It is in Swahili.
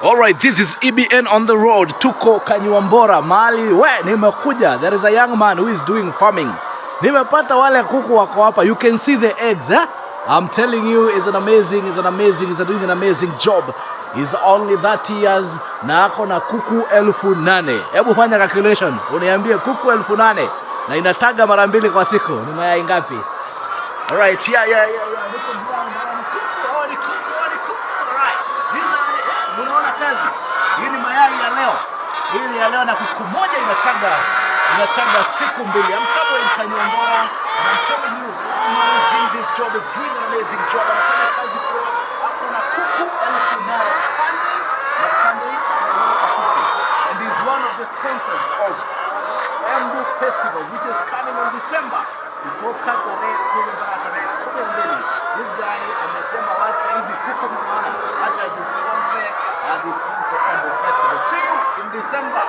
Alright, this is EBN on the road. Tuko Kanyuambora mahali nimekuja. There is a young man who is doing farming. Nimepata wale kuku wako hapa. You can see the eggs, eh? I'm telling you, he's doing an amazing job. He's only 30 years na ako na kuku 8,000. Hebu fanya calculation. Uniambie kuku 8,000 na inataga mara 2 kwa siku. Ni mayai ngapi? Alright, yeah. Unaona kazi? Hii ni mayai ya leo. Hii ya leo na kuku moja inataga siku 2. I'm somewhere in Kanyuambora and I'm telling you, doing this job is doing an amazing job. Anafanya kazi kwa hapo na kuku 8,000 kande and he's one of the sponsors of Embu Festivals, which is coming in December. Kutoka tarehe 12. This guy amesema wacha hizi kuku mnaona, wacha hizi sponsor Embu Festival. See you in December.